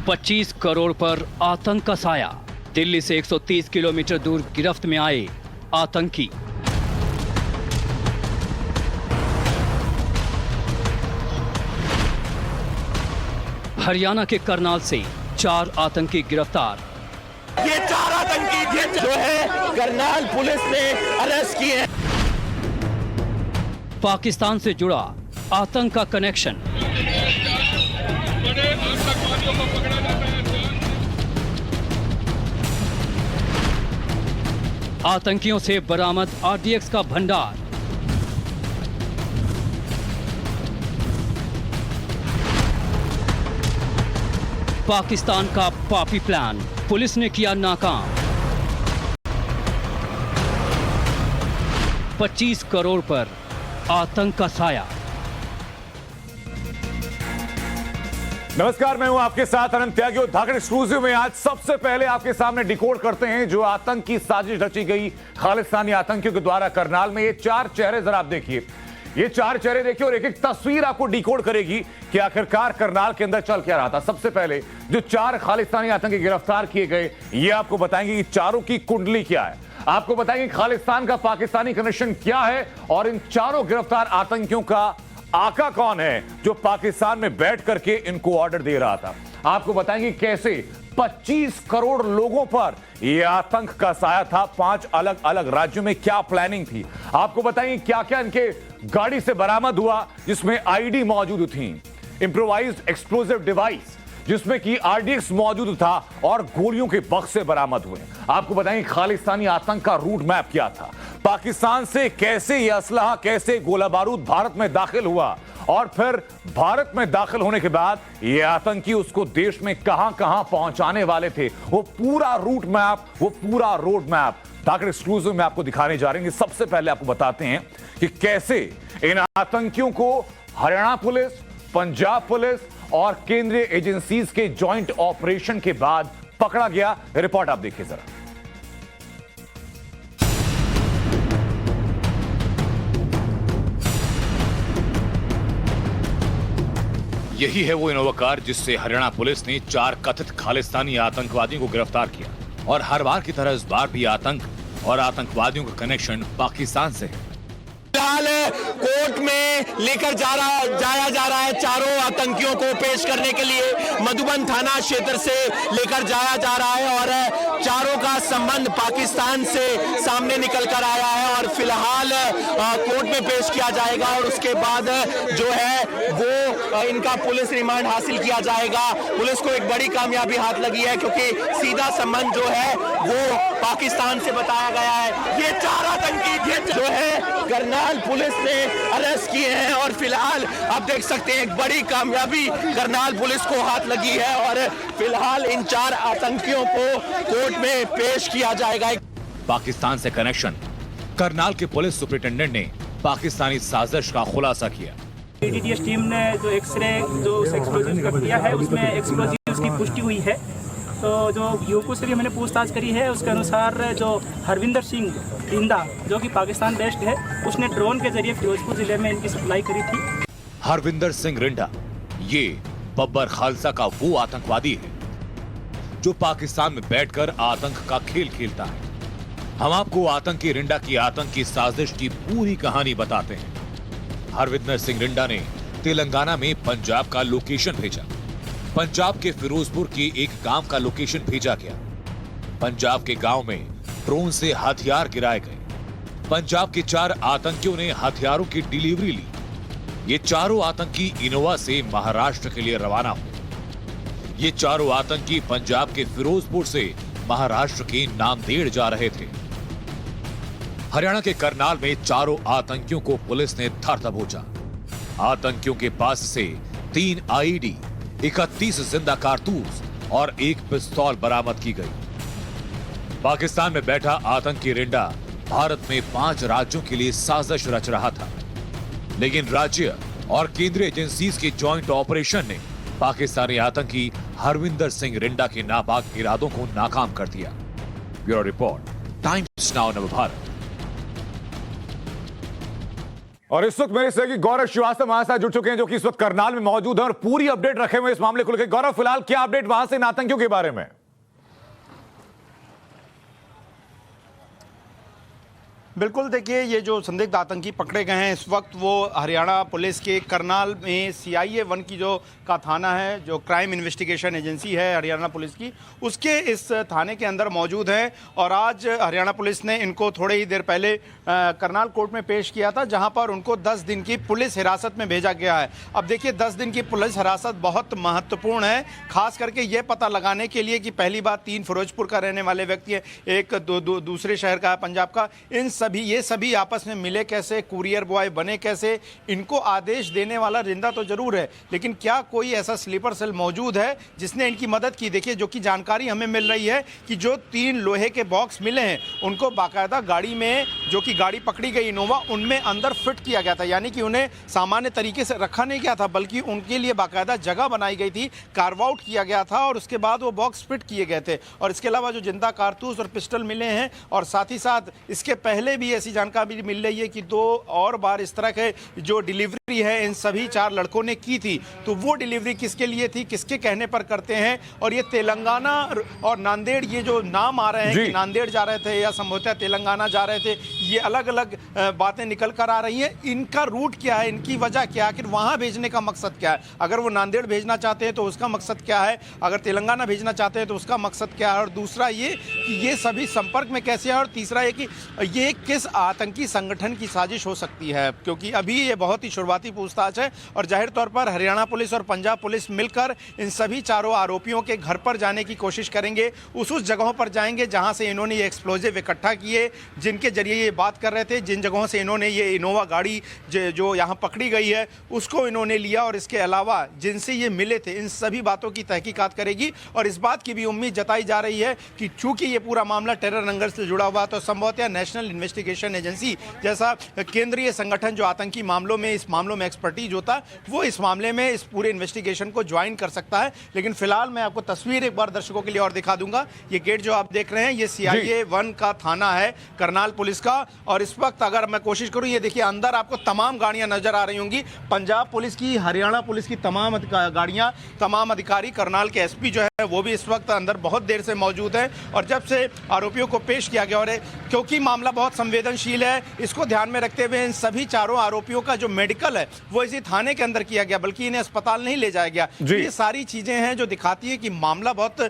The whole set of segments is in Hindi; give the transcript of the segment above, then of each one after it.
25 करोड़ पर आतंक का साया। दिल्ली से 130 किलोमीटर दूर गिरफ्त में आए आतंकी। हरियाणा के करनाल से 4 आतंकी गिरफ्तार। ये 4 आतंकी जो है करनाल पुलिस ने अरेस्ट किए। पाकिस्तान से जुड़ा आतंक का कनेक्शन। आतंकियों से बरामद आरडीएक्स का भंडार। पाकिस्तान का पापी प्लान पुलिस ने किया नाकाम। 25 करोड़ पर आतंक का साया। नमस्कार, मैं हूं आपके साथ अनंत त्यागी और धाकड़ एक्सक्लूसिव में आज सबसे पहले आपके सामने डिकोड करते हैं जो आतंक की साजिश रची गई खालिस्तानी आतंकियों के द्वारा करनाल में। ये 4 चेहरे जरा आप देखिए, ये 4 चेहरे देखिए और एक एक तस्वीर आपको डिकोड करेगी कि आखिरकार करनाल के अंदर चल क्या रहा था। सबसे पहले जो 4 खालिस्तानी आतंकी गिरफ्तार किए गए, ये आपको बताएंगे कि चारों की कुंडली क्या है, आपको बताएंगे खालिस्तान का पाकिस्तानी कनेक्शन क्या है और इन चारों गिरफ्तार आतंकियों का आका कौन है जो पाकिस्तान में बैठ करके इनको ऑर्डर दे रहा था। आपको बताएंगे कैसे 25 करोड़ लोगों पर यह आतंक का साया था। 5 अलग अलग राज्यों में क्या प्लानिंग थी, आपको बताएंगे क्या क्या इनके गाड़ी से बरामद हुआ जिसमें आईडी मौजूद थी, इंप्रोवाइज्ड एक्सप्लोसिव डिवाइस जिसमें कि आरडीएक्स मौजूद था और गोलियों के बक्से बरामद हुए। आपको बताएंगे खालिस्तानी आतंक का रूट मैप क्या था, पाकिस्तान से कैसे यह असलहा, कैसे गोला बारूद भारत में दाखिल हुआ और फिर भारत में दाखिल होने के बाद ये आतंकी उसको देश में कहां कहां पहुंचाने वाले थे, वो पूरा रूट मैप, वो पूरा रोड मैप धाकड़ एक्सक्लूसिव में आपको दिखाने जा रहे हैं। सबसे पहले आपको बताते हैं कि कैसे इन आतंकियों को हरियाणा पुलिस, पंजाब पुलिस और केंद्रीय एजेंसीज के जॉइंट ऑपरेशन के बाद पकड़ा गया। रिपोर्ट आप देखिए जरा। यही है वो इनोवा कार जिससे हरियाणा पुलिस ने 4 कथित खालिस्तानी आतंकवादियों को गिरफ्तार किया और हर बार की तरह इस बार भी आतंक और आतंकवादियों का कनेक्शन पाकिस्तान से है। फिलहाल कोर्ट में लेकर जाया जा रहा है चारों आतंकियों को पेश करने के लिए। मधुबन थाना क्षेत्र से लेकर जाया जा रहा है और चारों का संबंध पाकिस्तान से सामने निकल कर आया है और फिलहाल कोर्ट में पेश किया जाएगा और उसके बाद जो है वो इनका पुलिस रिमांड हासिल किया जाएगा। पुलिस को एक बड़ी कामयाबी हाथ लगी है क्योंकि सीधा संबंध जो है वो पाकिस्तान से बताया गया है। ये 4 आतंकी जो है करनाल पुलिस ने अरेस्ट किए हैं और फिलहाल आप देख सकते हैं एक बड़ी कामयाबी करनाल पुलिस को हाथ लगी है और फिलहाल इन 4 आतंकियों को कोर्ट में पेश किया जाएगा। पाकिस्तान से कनेक्शन, करनाल के पुलिस सुपरिटेंडेंट ने पाकिस्तानी साजिश का खुलासा किया। एडीटीएस टीम ने जो एक्सरे जो एक्सप्लोजिव का किया है उसमें एक्सप्लोजिव की पुष्टि हुई है। तो जो युवकों से भी मैंने पूछताछ करी है उसके अनुसार जो हरविंदर सिंह रिंदा जो कि पाकिस्तान बेस्ड है, उसने ड्रोन के जरिए फिरोजपुर जिले में इनकी सप्लाई करी थी। हरविंदर सिंह रिंडा ये बब्बर खालसा का वो आतंकवादी है जो पाकिस्तान में बैठकर आतंक का खेल खेलता है। हम आपको आतंकी रिंडा की आतंकी साजिश की पूरी कहानी बताते हैं। हरविंदर सिंह रिंडा ने तेलंगाना में पंजाब का लोकेशन भेजा। पंजाब के फिरोजपुर के एक गांव का लोकेशन भेजा गया। पंजाब के गांव में ड्रोन से हथियार गिराए गए। पंजाब के 4 आतंकियों ने हथियारों की डिलीवरी ली। ये चारों आतंकी इनोवा से महाराष्ट्र के लिए रवाना हुए। ये चारों आतंकी पंजाब के फिरोजपुर से महाराष्ट्र के नांदेड़ जा रहे थे। हरियाणा के करनाल में चारों आतंकियों को पुलिस ने धर दबोचा। आतंकियों के पास से 3 आईडी, 31 जिंदा कारतूस और 1 पिस्तौल बरामद की गई। पाकिस्तान में बैठा आतंकी रिंडा भारत में 5 राज्यों के लिए साजिश रच रहा था, लेकिन राज्य और केंद्रीय एजेंसीज के जॉइंट ऑपरेशन ने पाकिस्तानी आतंकी हरविंदर सिंह रिंडा के नापाक इरादों को नाकाम कर दिया। Bureau report, times now Navbharat. और इस वक्त मेरे सहयोगी गौरव श्रीवास्तव हमारे साथ जुड़ चुके हैं, जो कि इस वक्त करनाल में मौजूद है और पूरी अपडेट रखे हुए इस मामले को लेकर। गौरव, फिलहाल क्या अपडेट वहां से इन आतंकियों के बारे में? बिल्कुल, देखिए, ये जो संदिग्ध आतंकी पकड़े गए हैं इस वक्त वो हरियाणा पुलिस के करनाल में CIA 1 की जो का थाना है, जो क्राइम इन्वेस्टिगेशन एजेंसी है हरियाणा पुलिस की, उसके इस थाने के अंदर मौजूद हैं। और आज हरियाणा पुलिस ने इनको थोड़े ही देर पहले करनाल कोर्ट में पेश किया था, जहां पर उनको 10 दिन की पुलिस हिरासत में भेजा गया है। अब देखिए, 10 दिन की पुलिस हिरासत बहुत महत्वपूर्ण है, खास करके ये पता लगाने के लिए कि पहली बात 3 फिरोजपुर का रहने वाले व्यक्ति है, एक दूसरे शहर का है पंजाब का। ये सभी आपस में मिले कैसे, कुरियर बॉय बने कैसे, इनको आदेश देने वाला रिंदा तो जरूर है, लेकिन क्या कोई ऐसा स्लीपर सेल मौजूद है जिसने इनकी मदद की? देखिए, जो कि जानकारी हमें मिल रही है कि जो 3 लोहे के बॉक्स मिले हैं उनको बाकायदा गाड़ी में, जो कि गाड़ी पकड़ी गई इनोवा, उनमें अंदर फिट किया गया था। यानी कि उन्हें सामान्य तरीके से रखा नहीं गया था, बल्कि उनके लिए बाकायदा जगह बनाई गई थी, कार्व आउट किया गया था और उसके बाद वो बॉक्स फिट किए गए थे। और इसके अलावा जो जिंदा कारतूस और पिस्टल मिले हैं, और साथ ही साथ इसके पहले भी ऐसी जानकारी मिल रही है कि 2 और बार इस तरह के जो डिलीवरी है इन सभी 4 लड़कों ने की थी। तो वो डिलीवरी किसके लिए थी, किसके कहने पर करते हैं? और ये तेलंगाना और नांदेड़, ये जो नाम आ रहे हैं कि नांदेड़ जा रहे थे या संभवतः तेलंगाना जा रहे थे, ये अलग अलग बातें निकल कर आ रही हैं। इनका रूट क्या है, इनकी वजह क्या है, आखिर वहां भेजने का मकसद क्या है? अगर वो नांदेड़ भेजना चाहते हैं तो उसका मकसद क्या है, अगर तेलंगाना भेजना चाहते हैं तो उसका मकसद क्या है? और दूसरा ये कि ये सभी संपर्क में कैसे है? और तीसरा ये कि ये किस आतंकी संगठन की साजिश हो सकती है? क्योंकि अभी ये बहुत ही शुरुआती पूछताछ है और जाहिर तौर पर हरियाणा पुलिस और पंजाब पुलिस मिलकर इन सभी 4 आरोपियों के घर पर जाने की कोशिश करेंगे। उस जगहों पर जाएंगे जहां से इन्होंने ये एक्सप्लोजिव इकट्ठा किए, जिनके जरिए ये बात कर रहे थे, जिन जगहों से इन्होंने ये इनोवा गाड़ी जो यहाँ पकड़ी गई है उसको इन्होंने लिया, और इसके अलावा जिनसे ये मिले थे, इन सभी बातों की तहकीकात करेगी। और इस बात की भी उम्मीद जताई जा रही है कि चूंकि ये पूरा मामला टेरर नंगर से जुड़ा हुआ, तो संभवतः नेशनल इन्वेस्टिगेशन एजेंसी जैसा केंद्रीय संगठन जो आतंकी मामलों में, इस मामलों में एक्सपर्टीज होता, वो इस मामले में इस पूरे इन्वेस्टिगेशन को ज्वाइन कर सकता है। लेकिन फिलहाल मैं आपको तस्वीर एक बार दर्शकों के लिए और दिखा दूंगा। ये गेट जो आप देख रहे हैं, ये CIA 1 का थाना है करनाल पुलिस का। और इस वक्त अगर मैं कोशिश करूं, ये देखिए, अंदर आपको तमाम गाड़ियां नजर आ रही होंगी, पंजाब पुलिस की, हरियाणा पुलिस की तमाम गाड़ियां, तमाम अधिकारी, करनाल के SP जो है वो भी इस वक्त अंदर बहुत देर से मौजूद है। और जब से आरोपियों को पेश किया गया, और क्योंकि मामला बहुत संवेदनशील है, इसको ध्यान में रखते हुए इन सभी 4 आरोपियों का जो मेडिकल है वो इसी थाने के अंदर किया गया, बल्कि इन्हें अस्पताल नहीं ले जाया गया। ये सारी चीजें हैं जो दिखाती है कि मामला बहुत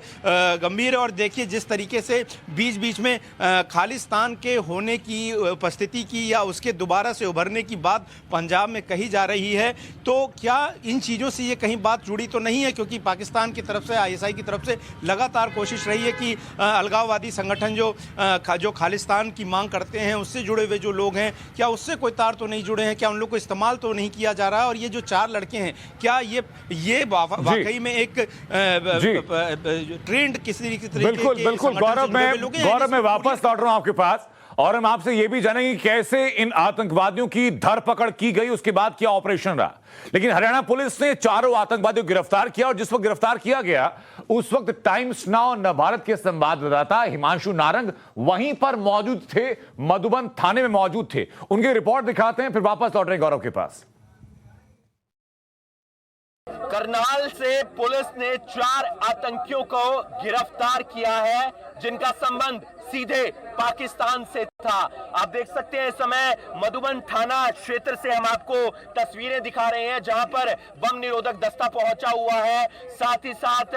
गंभीर है। और देखिए, जिस तरीके से बीच बीच में खालिस्तान के होने की उपस्थिति की या उसके दोबारा से उभरने की बात पंजाब में कही जा रही है, तो क्या इन चीज़ों से ये कहीं बात जुड़ी तो नहीं है? क्योंकि पाकिस्तान की तरफ से, ISI की तरफ से लगातार कोशिश रही है कि अलगाववादी संगठन जो खालिस्तान की मांग करते हैं, उससे जुड़े हुए जो लोग हैं, क्या उससे कोई तार तो नहीं जुड़े हैं? क्या उन लोग को इस्तेमाल तो नहीं किया जा रहा है? और ये जो 4 लड़के हैं, क्या ये वाकई में एक ट्रेंड किसी तरीके के? बिल्कुल गौरव, मैं वापस लौट रहा हूं आपके पास, और हम आपसे यह भी जानेंगे कैसे इन आतंकवादियों की धरपकड़ की गई, उसके बाद क्या ऑपरेशन रहा। लेकिन हरियाणा पुलिस ने 4 आतंकवादियों को गिरफ्तार किया, और जिस वक्त गिरफ्तार किया गया उस वक्त टाइम्स नाउ नवभारत के संवाददाता हिमांशु नारंग वहीं पर मौजूद थे, मधुबन थाने में मौजूद थे। उनकी रिपोर्ट दिखाते हैं, फिर वापस लौट रहे हैं गौरव के पास। करनाल से पुलिस ने 4 आतंकियों को गिरफ्तार किया है, जिनका संबंध सीधे पाकिस्तान से था। आप देख सकते हैं इस समय मधुबन थाना क्षेत्र से हम आपको तस्वीरें दिखा रहे हैं, जहां पर बम निरोधक दस्ता पहुंचा हुआ है, साथ ही साथ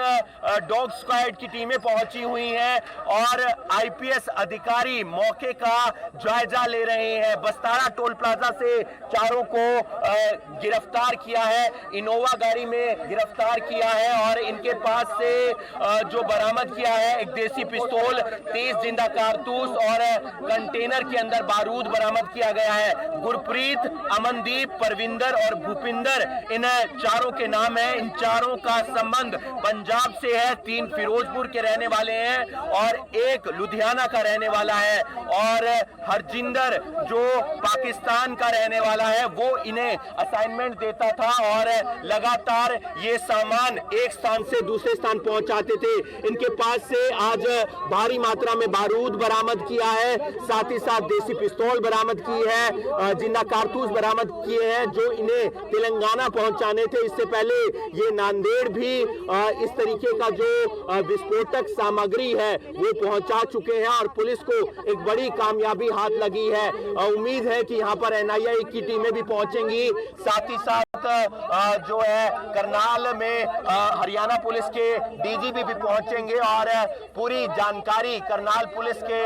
डॉग स्क्वाड की टीमें पहुंची हुई हैं और IPS अधिकारी मौके का जायजा ले रहे हैं। बस्तारा टोल प्लाजा से 4 को गिरफ्तार किया है, इनोवा गाड़ी में गिरफ्तार किया है, और इनके पास से जो बरामद किया है, एक देसी पिस्तौल, 30 जिंदा कारतूस और कंटेनर के अंदर बारूद बरामद किया गया है। गुरप्रीत, अमनदीप, परविंदर और भूपिंदर इन 4 के नाम है। इन 4 का संबंध पंजाब से है, 3 फिरोजपुर के रहने वाले हैं और 1 लुधियाना का रहने वाला है, और हरजिंदर जो पाकिस्तान का रहने वाला है वो इन्हें असाइनमेंट देता था और लगातार ये सामान एक स्थान से दूसरे स्थान पहुंचाते थे। इनके पास से आज भारी मात्रा में बारूद बरामद बरामद किया है, साथ ही साथ देसी पिस्तौल बरामद की है, जिन्ना कारतूस बरामद किए हैं जो इन्हें तेलंगाना पहुंचाने थे। इससे पहले ये नांदेड़ भी इस तरीके का जो विस्फोटक सामग्री है वो पहुंचा चुके हैं और पुलिस को एक बड़ी कामयाबी हाथ लगी है। उम्मीद है कि यहाँ पर एनआईए की टीमें भी पहुंचेंगी। साथ ही साथ जो है करनाल में हरियाणा पुलिस के डीजीपी भी पहुंचेंगे और पूरी जानकारी करनाल पुलिस के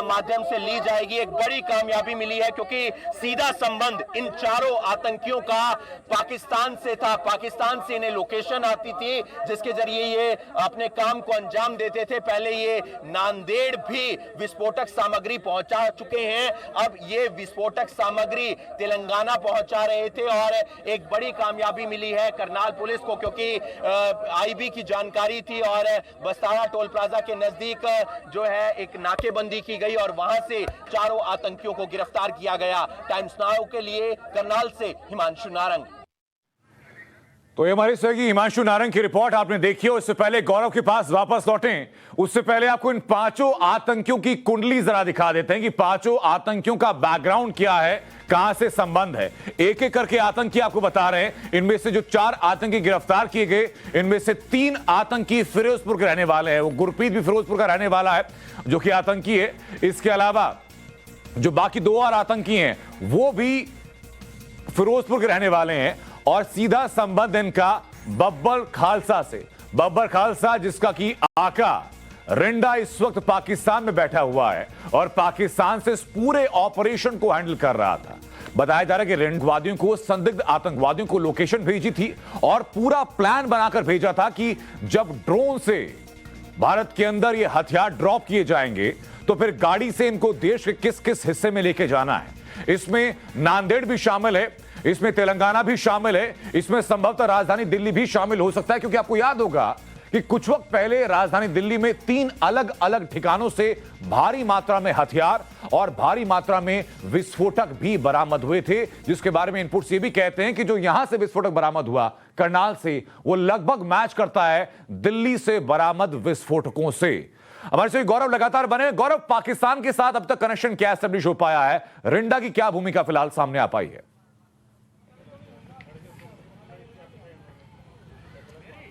माध्यम से ली जाएगी। एक बड़ी कामयाबी मिली है क्योंकि सीधा संबंध इन चारों आतंकियों का पाकिस्तान से था। पाकिस्तान से इन्हें लोकेशन आती थी जिसके जरिए ये अपने काम को अंजाम देते थे। पहले ये नांदेड़ भी विस्फोटक सामग्री पहुंचा चुके हैं, अब ये विस्फोटक सामग्री तेलंगाना पहुंचा रहे थे और एक बड़ी कामयाबी मिली है करनाल पुलिस को क्योंकि आईबी की जानकारी थी और बस्तारा टोल प्लाजा के नजदीक जो है एक नाकेबंदी की गई और वहां से चारों आतंकियों को गिरफ्तार किया गया। टाइम्स नाउ के लिए करनाल से हिमांशु नारंग। तो ये हमारी सहयोगी हिमांशु नारंग की रिपोर्ट आपने देखी है। उससे पहले गौरव के पास वापस लौटें, उससे पहले आपको इन पांचों आतंकियों की कुंडली जरा दिखा देते हैं कि पांचों आतंकियों का बैकग्राउंड क्या है, कहां से संबंध है। एक एक करके आतंकी आपको बता रहे हैं। इनमें से जो 4 आतंकी गिरफ्तार किए गए, इनमें से 3 आतंकी फिरोजपुर के रहने वाले हैं। वो गुरप्रीत भी फिरोजपुर का रहने वाला है जो कि आतंकी है। इसके अलावा जो बाकी 2 और आतंकी हैं वो भी फिरोजपुर के रहने वाले हैं और सीधा संबंध इनका बब्बर खालसा से। बब्बर खालसा जिसका कि आका रिंडा इस वक्त पाकिस्तान में बैठा हुआ है और पाकिस्तान से इस पूरे ऑपरेशन को हैंडल कर रहा था। बताया जा रहा है कि रिंडवादियों को, संदिग्ध आतंकवादियों को लोकेशन भेजी थी और पूरा प्लान बनाकर भेजा था कि जब ड्रोन से भारत के अंदर ये हथियार ड्रॉप किए जाएंगे तो फिर गाड़ी से इनको देश के किस किस हिस्से में लेके जाना है। इसमें नांदेड़ भी शामिल है, इसमें तेलंगाना भी शामिल है, इसमें संभवतः राजधानी दिल्ली भी शामिल हो सकता है क्योंकि आपको याद होगा कि कुछ वक्त पहले राजधानी दिल्ली में 3 अलग अलग ठिकानों से भारी मात्रा में हथियार और भारी मात्रा में विस्फोटक भी बरामद हुए थे, जिसके बारे में इनपुट्स ये भी कहते हैं कि जो यहां से विस्फोटक बरामद हुआ करनाल से, वो लगभग मैच करता है दिल्ली से बरामद विस्फोटकों से। हमारे से गौरव लगातार बने। गौरव, पाकिस्तान के साथ अब तक कनेक्शन क्या एस्टेब्लिश हो पाया है? रिंडा की क्या भूमिका फिलहाल सामने आ पाई है?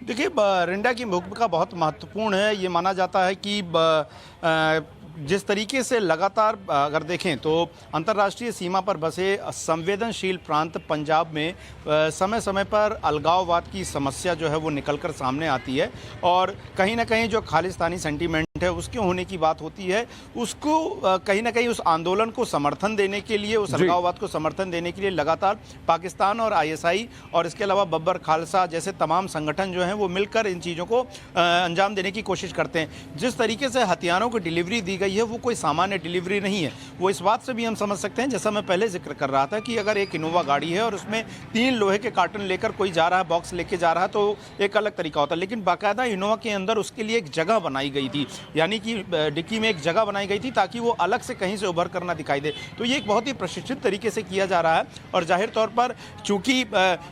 देखिए, रिंडा की भूमिका बहुत महत्वपूर्ण है। ये माना जाता है कि जिस तरीके से लगातार अगर देखें तो अंतर्राष्ट्रीय सीमा पर बसे संवेदनशील प्रांत पंजाब में समय समय पर अलगाववाद की समस्या जो है वो निकलकर सामने आती है और कहीं ना कहीं जो खालिस्तानी सेंटीमेंट है उसके होने की बात होती है। उसको कहीं ना कहीं उस आंदोलन को समर्थन देने के लिए, उस अलगाववाद को समर्थन देने के लिए लगातार पाकिस्तान और आईएसआई और इसके अलावा बब्बर खालसा जैसे तमाम संगठन जो हैं वो मिलकर इन चीज़ों को अंजाम देने की कोशिश करते हैं। जिस तरीके से हथियारों की डिलीवरी दी गई है वो कोई सामान्य डिलीवरी नहीं है। वो इस बात से भी हम समझ सकते हैं, जैसा मैं पहले जिक्र कर रहा था, कि अगर एक इनोवा गाड़ी है और उसमें 3 लोहे के कार्टन लेकर कोई जा रहा है, बॉक्स लेके जा रहा है, तो एक अलग तरीका होता है। लेकिन बाकायदा इनोवा के अंदर उसके लिए एक जगह बनाई गई थी, यानी कि डिक्की में एक जगह बनाई गई थी ताकि वो अलग से कहीं से उभर कर ना दिखाई दे। तो ये एक बहुत ही प्रशिक्षित तरीके से किया जा रहा है और जाहिर तौर पर चूंकि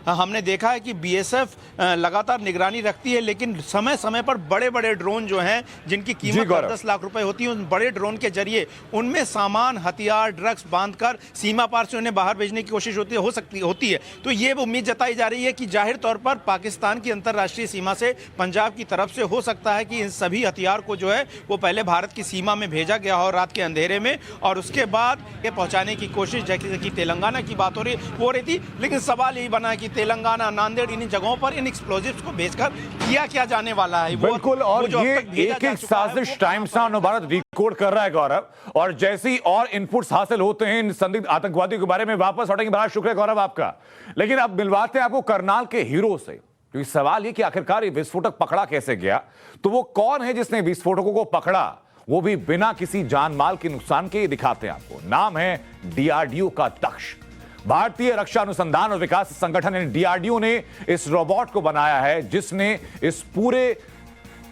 हमने देखा है कि बीएसएफ लगातार निगरानी रखती है, लेकिन समय समय पर बड़े बड़े ड्रोन जो हैं जिनकी कीमत 10 लाख रुपए होती है, उन बड़े ड्रोन के जरिए उनमें सामान, हथियार, ड्रग्स बांधकर सीमा पार से उन्हें बाहर भेजने की कोशिश होती है। तो ये उम्मीद जताई जा रही है कि जाहिर तौर पर पाकिस्तान की अंतर्राष्ट्रीय सीमा से पंजाब की तरफ से हो सकता है कि इन सभी हथियार को जो है वो पहले भारत की सीमा में भेजा गया हो रात के अंधेरे में और उसके बाद ये पहुंचाने की कोशिश, जैसे कि तेलंगाना की बात हो रही थी। लेकिन सवाल यही बना कि तेलंगाना, नांदेड़, इन जगहों पर इन एक्सप्लोजिव्स को भेजकर किया क्या जाने वाला है। बिल्कुल, और ये एक साजिश टाइम्स नाउ भारत डिकोड कर रहा है गौरव, और जैसी और इनपुट्स हासिल होते हैं इन संदिग्ध आतंकवादियों के बारे में वापस लौटेंगे। बड़ा शुक्रिया गौरव आपका। लेकिन अब मिलवाते हैं आपको करनाल के हीरो से, क्योंकि सवाल ये कि आखिरकार ये विस्फोटक पकड़ा कैसे गया, तो वो कौन है जिसने विस्फोटकों को पकड़ा, वो भी बिना किसी जान माल के नुकसान के। दिखाते हैं आपको। नाम है डीआरडीओ का दक्ष। भारतीय रक्षा अनुसंधान और विकास संगठन डीआरडीओ ने इस रोबोट को बनाया है जिसने इस पूरे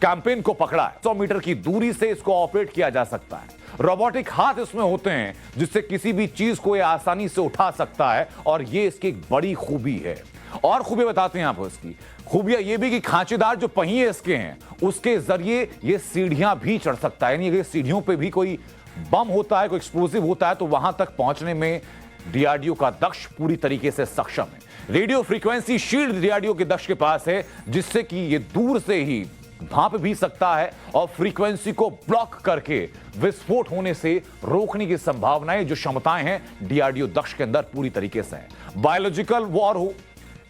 कैंपेन को पकड़ा है। 100 मीटर की दूरी से इसको ऑपरेट किया जा सकता है। रोबोटिक हाथ इसमें होते हैं जिससे किसी भी चीज को ये आसानी से उठा सकता है, और ये इसकी एक बड़ी खूबी है। और खूबियां बताते हैं आपको। इसकी खूबियां ये भी कि खांचेदार जो पहिए इसके हैं उसके जरिए ये सीढ़ियां भी चढ़ सकता है, यानी अगर सीढ़ियों पे भी कोई बम होता है, कोई एक्सप्लोसिव होता है, तो वहां तक पहुंचने में डीआरडीओ का दक्ष पूरी तरीके से सक्षम है। रेडियो फ्रीक्वेंसी शील्ड डीआरडीओ के दक्ष के पास है, जिससे कि ये दूर से ही भांप भी सकता है और फ्रीक्वेंसी को ब्लॉक करके विस्फोट होने से रोकने की संभावनाएं, जो क्षमताएं हैं डीआरडीओ दक्ष के अंदर पूरी तरीके से हैं। बायोलॉजिकल वॉर हो,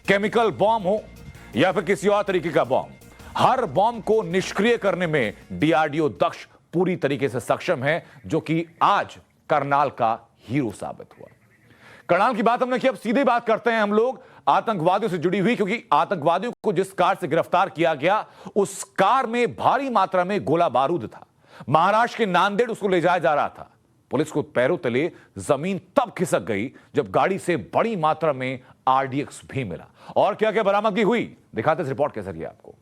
केमिकल बॉम्ब हो या फिर किसी और तरीके का बॉम्ब, हर बॉम्ब को निष्क्रिय करने में डीआरडीओ दक्ष पूरी तरीके से सक्षम है, जो कि आज करनाल का हीरो साबित हुआ। करनाल की बात हमने की, अब सीधे बात करते हैं हम लोग आतंकवादियों से जुड़ी हुई, क्योंकि आतंकवादियों को जिस कार से गिरफ्तार किया गया उस कार में भारी मात्रा में गोला बारूद था। महाराष्ट्र के नांदेड़ उसको ले जाया जा रहा था। पुलिस को पैरों तले जमीन तब खिसक गई जब गाड़ी से बड़ी मात्रा में आरडीएक्स भी मिला। और क्या क्या बरामदगी हुई, दिखाते इस रिपोर्ट के जरिए आपको।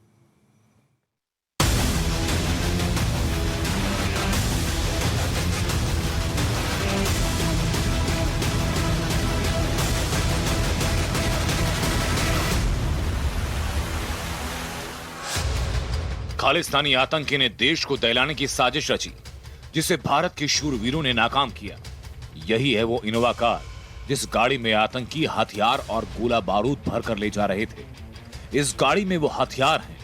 खालिस्तानी आतंकी ने देश को दहलाने की साजिश रची, जिसे भारत के शूरवीरों ने नाकाम किया। यही है वो इनोवा कार जिस गाड़ी में आतंकी हथियार और गोला बारूद भरकर ले जा रहे थे। इस गाड़ी में वो हथियार हैं,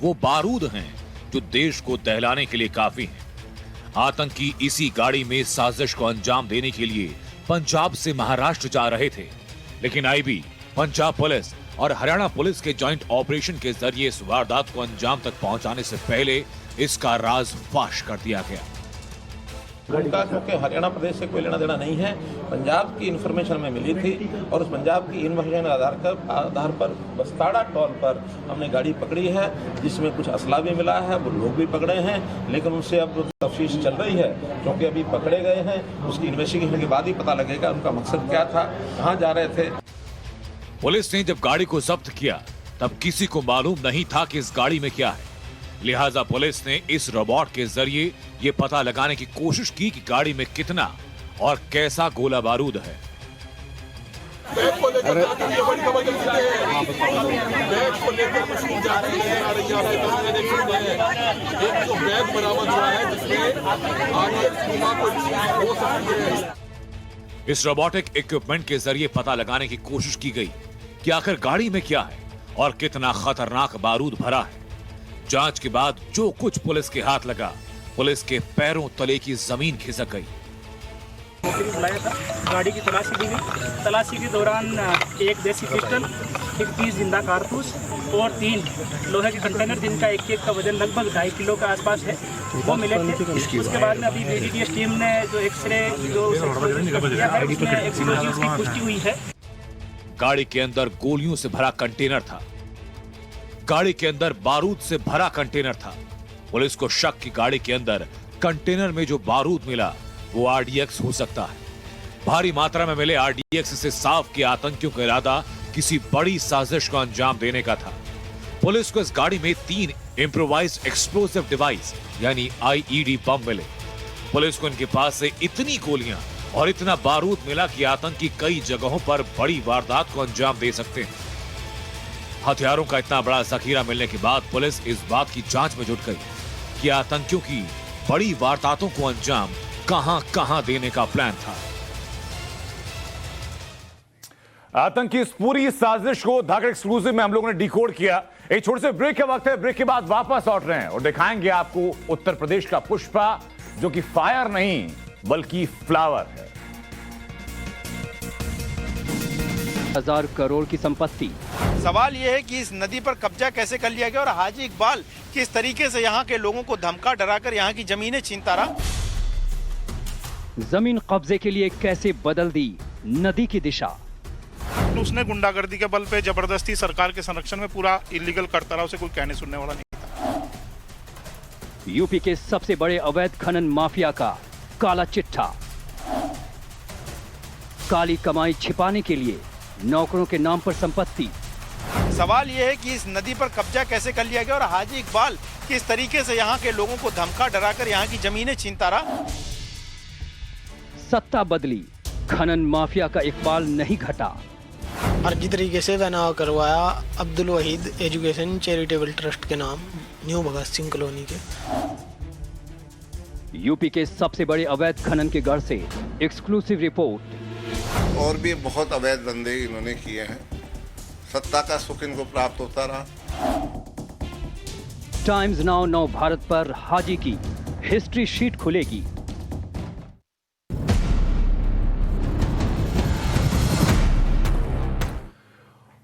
वो बारूद हैं जो देश को दहलाने के लिए काफी हैं। आतंकी इसी गाड़ी में साजिश को अंजाम देने के लिए पंजाब से महाराष्ट्र जा रहे थे, लेकिन आईबी, पंजाब पुलिस और हरियाणा पुलिस के जॉइंट ऑपरेशन के जरिए इस वारदात को अंजाम तक पहुंचाने से पहले इसका राज फाश कर दिया गया। उनका क्योंकि हरियाणा प्रदेश से कोई लेना देना नहीं है, पंजाब की इन्फॉर्मेशन में मिली थी और उस पंजाब की इन्फॉर्मेशन आधार पर बस्ताड़ा टोल पर हमने गाड़ी पकड़ी है, जिसमें कुछ असला भी मिला है, वो लोग भी पकड़े हैं, लेकिन उनसे अब तफ्तीश चल रही है क्योंकि अभी पकड़े गए हैं। उसकी इन्वेस्टिगेशन के बाद ही पता लगेगा उनका मकसद क्या था, कहाँ जा रहे थे। पुलिस ने जब गाड़ी को जब्त किया तब किसी को मालूम नहीं था कि इस गाड़ी में क्या है, लिहाजा पुलिस ने इस रोबोट के जरिए ये पता लगाने की कोशिश की कि गाड़ी में कितना और कैसा गोला बारूद है। इस रोबोटिक इक्विपमेंट के जरिए पता लगाने की कोशिश की गई कि आखिर गाड़ी में क्या है और कितना खतरनाक बारूद भरा है। जांच के बाद जो कुछ पुलिस के हाथ लगा, पुलिस के पैरों तले की जमीन खिसक गई। बुलाया था, गाड़ी की तलाशी ली गई। तलाशी के दौरान एक देसी पिस्टल, 30 जिंदा कारतूस और 3 लोहे के कंटेनर जिनका एक का वजन लगभग 2.5 किलो के आसपास है, वो मिले थे। उसके बाद में अभी बीडीडीएस टीम ने जो एक्सरे जो किया है उसमें एक्सप्लोजिव्स की पुष्टि हुई है। गाड़ी के अंदर गोलियों से भरा कंटेनर था, गाड़ी के अंदर बारूद से भरा कंटेनर था। पुलिस को शक की गाड़ी के अंदर कंटेनर में जो बारूद मिला वो आरडीएक्स हो सकता है। भारी मात्रा में मिले आरडीएक्स से साफ किया आतंकियों का इरादा किसी बड़ी साजिश को अंजाम देने का था। पुलिस को इस गाड़ी में 3 इम्प्रोवाइज्ड एक्सप्लोसिव डिवाइस यानी आईईडी बम मिले। पुलिस को इनके पास से इतनी गोलियां और इतना बारूद मिला कि आतंकी कई जगहों पर बड़ी वारदात को अंजाम दे सकते हैं। हथियारों का इतना बड़ा जखीरा मिलने के बाद पुलिस इस बात की जांच में जुट गई कि आतंकियों की बड़ी वारदातों को अंजाम कहां देने का प्लान था। आतंकी इस पूरी साजिश को धाकड़ एक्सक्लूसिव में हम लोगों ने डिकोड किया। एक छोटे से ब्रेक का वक्त है, ब्रेक के बाद वापस लौट रहे हैं और दिखाएंगे आपको उत्तर प्रदेश का पुष्पा, जो कि फायर नहीं बल्कि फ्लावर है। 1000 करोड़ की संपत्ति। सवाल यह है कि इस नदी पर कब्जा कैसे कर लिया गया और हाजी इकबाल किस तरीके से यहाँ के लोगों को धमका डराकर यहाँ की जमीनें छीनता रहा। जमीन कब्जे के लिए कैसे बदल दी नदी की दिशा। उसने गुंडागर्दी के बल पे जबरदस्ती सरकार के संरक्षण में पूरा इलीगल करता रहा, उसे कोई कहने सुनने वाला नहीं था। यूपी के सबसे बड़े अवैध खनन माफिया का काला चिट्ठा। काली कमाई छिपाने के लिए नौकरों के नाम पर संपत्ति। सवाल यह है कि इस नदी पर कब्जा कैसे कर लिया गया और हाजी इकबाल किस तरीके से यहाँ के लोगों को धमका डराकर यहाँ की जमीनें छीनता रहा। सत्ता बदली, खनन माफिया का इकबाल नहीं घटा। फर्जी तरीके से बनाव करवाया Abdul Waheed education charitable trust के नाम, न्यू भगत सिंह कॉलोनी के। यूपी के सबसे बड़े अवैध खनन के गढ़ से एक्सक्लूसिव रिपोर्ट। और भी बहुत अवैध धंधे इन्होंने किए हैं, सत्ता का सुख इनको प्राप्त होता रहा। टाइम्स नाउ नव भारत पर हाजी की हिस्ट्री शीट खुलेगी।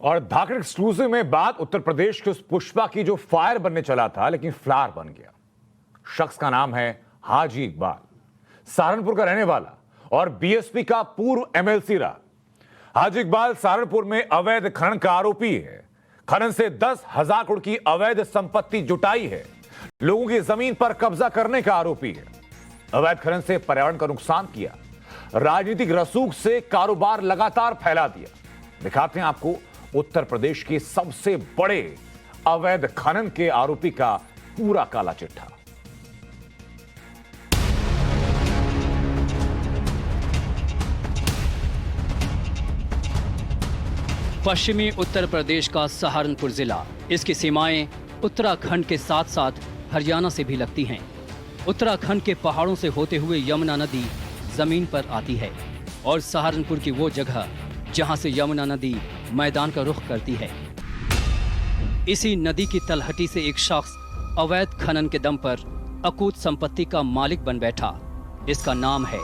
और धाकड़ एक्सक्लूसिव में बात उत्तर प्रदेश के उस पुष्पा की जो फायर बनने चला था लेकिन फ्लावर बन गया। शख्स का नाम है हाजी इकबाल, सहारनपुर का रहने वाला और बीएसपी का पूर्व एमएलसी रहा। हाजी इकबाल सहारनपुर में अवैध खनन का आरोपी है। खनन से 10,000 करोड़ की अवैध संपत्ति जुटाई है। लोगों की जमीन पर कब्जा करने का आरोपी है। अवैध खनन से पर्यावरण का नुकसान किया, राजनीतिक रसूख से कारोबार लगातार फैला दिया। दिखाते हैं आपको उत्तर प्रदेश के सबसे बड़े अवैध खनन के आरोपी का पूरा काला चिट्ठा। पश्चिमी उत्तर प्रदेश का सहारनपुर जिला, इसकी सीमाएं उत्तराखंड के साथ साथ हरियाणा से भी लगती हैं। उत्तराखंड के पहाड़ों से होते हुए यमुना नदी जमीन पर आती है और सहारनपुर की वो जगह जहां से यमुना नदी मैदान का रुख करती है। इसी नदी की तलहटी से एक शख्स अवैध खनन के दम पर अकूत संपत्ति का मालिक बन बैठा। इसका नाम है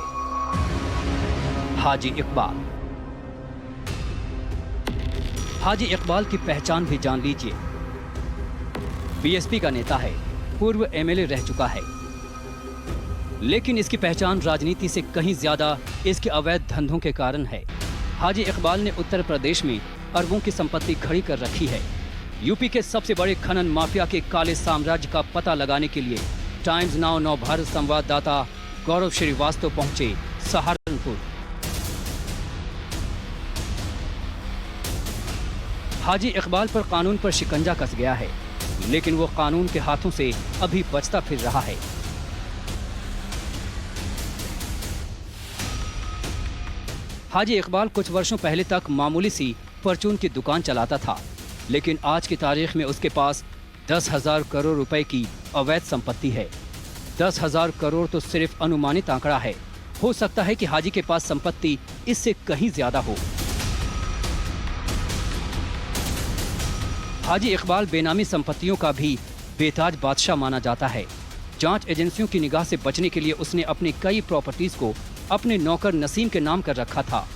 हाजी इकबाल। हाजी इकबाल की पहचान भी जान लीजिए। बीएसपी का नेता है, पूर्व एमएलए रह चुका है, लेकिन इसकी पहचान राजनीति से कहीं ज्यादा इसके अवैध धंधों के कारण है। हाजी इकबाल ने उत्तर प्रदेश में अरबों की संपत्ति खड़ी कर रखी है। यूपी के सबसे बड़े खनन माफिया के काले साम्राज्य का पता लगाने के लिए टाइम्स नाउ नव भारत संवाददाता गौरव श्रीवास्तव पहुंचे सहारनपुर। हाजी इकबाल पर कानून पर शिकंजा कस गया है, लेकिन वो कानून के हाथों से अभी बचता फिर रहा है। हाजी इकबाल कुछ वर्षों पहले तक मामूली सी परचून की दुकान चलाता था, लेकिन आज की तारीख में उसके पास 10,000 करोड़ रुपए की अवैध संपत्ति है। 10,000 करोड़ तो सिर्फ अनुमानित आंकड़ा है, हो सकता है कि हाजी के पास संपत्ति इससे कहीं ज्यादा हो। हाजी इकबाल बेनामी संपत्तियों का भी बेताज बादशाह माना जाता है। जांच एजेंसियों की निगाह से बचने के लिए उसने अपनी कई प्रॉपर्टीज को अपने नौकर नसीम के नाम कर रखा था।